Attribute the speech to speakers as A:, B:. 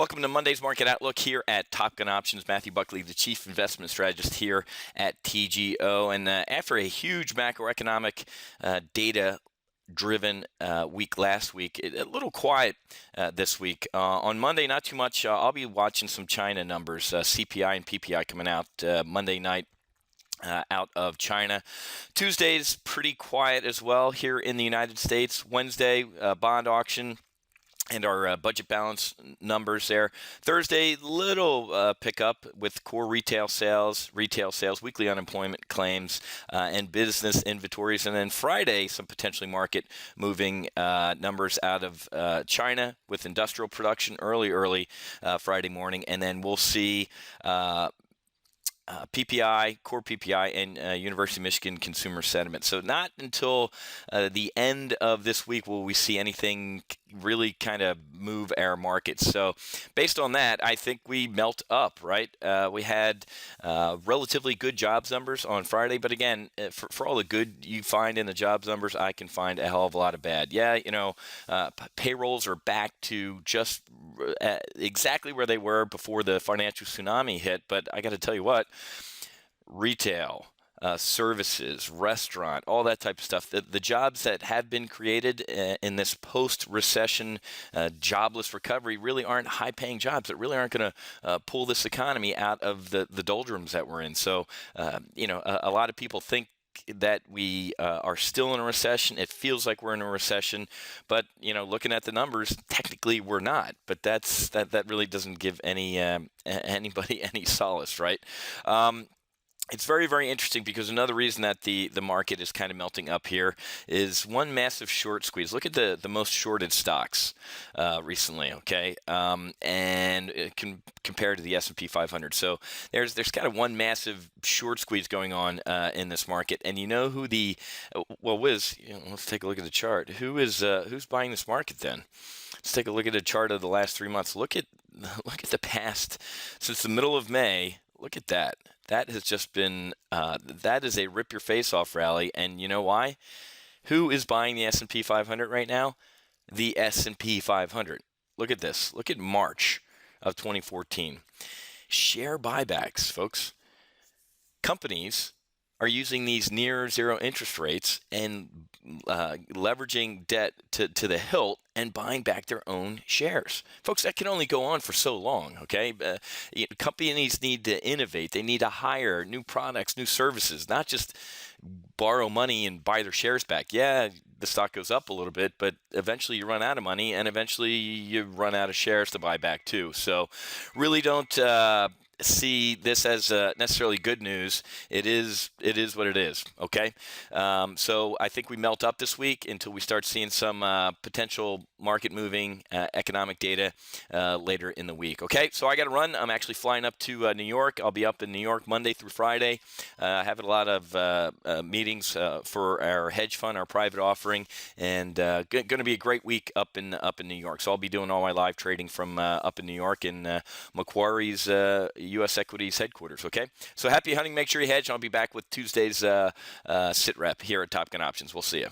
A: Welcome to Monday's Market Outlook here at Top Gun Options. Matthew Buckley, the Chief Investment Strategist here at TGO. And after a huge macroeconomic data-driven week last week, a little quiet this week. On Monday, not too much. I'll be watching some China numbers, CPI and PPI coming out Monday night. Out of China. Tuesday's pretty quiet as well here in the United States. Wednesday, bond auction and our budget balance numbers there. Thursday, little pickup with core retail sales, weekly unemployment claims, and business inventories. And then Friday, some potentially market moving numbers out of China with industrial production early Friday morning. And then we'll see PPI, core PPI, and University of Michigan consumer sentiment. So not until the end of this week will we see anything really kind of move our markets. So based on that, I think we melt up, right? We had relatively good jobs numbers on Friday, but again, for all the good you find in the jobs numbers, I can find a hell of a lot of bad. Yeah, payrolls are back to just exactly where they were before the financial tsunami hit, but I got to tell you what, retail, services, restaurant, all that type of stuff. The jobs that have been created in this post-recession jobless recovery really aren't high-paying jobs that really aren't going to pull this economy out of the doldrums that we're in. So, a lot of people think that we are still in a recession. It feels like we're in a recession, but looking at the numbers, technically we're not. But that really doesn't give anybody any solace, right? It's very, very interesting because another reason that the market is kind of melting up here is one massive short squeeze. Look at the most shorted stocks recently, okay, and compared to the S&P 500. So there's kind of one massive short squeeze going on in this market. And you know who Whiz, let's take a look at the chart. Who's buying this market then? Let's take a look at a chart of the last 3 months. Look at the past since the middle of May. Look at that. That has just been, that is a rip your face off rally. And you know why? Who is buying the S&P 500 right now? The S&P 500. Look at this. Look at March of 2014. Share buybacks, folks. Companies are using these near zero interest rates and leveraging debt to the hilt and buying back their own shares. Folks, that can only go on for so long, okay? Companies need to innovate. They need to hire new products, new services, not just borrow money and buy their shares back. Yeah, the stock goes up a little bit, but eventually you run out of money and eventually you run out of shares to buy back too. So really don't see this as necessarily good news. It is what it is, okay? So I think we melt up this week until we start seeing some potential market moving economic data later in the week, okay? So I got to run. I'm actually flying up to New York. I'll be up in New York Monday through Friday. Having a lot of meetings for our hedge fund, our private offering, and going to be a great week up in New York. So I'll be doing all my live trading from up in New York in Macquarie's U.S. Equities headquarters, okay? So happy hunting. Make sure you hedge. I'll be back with Tuesday's sit rep here at Top Gun Options. We'll see you.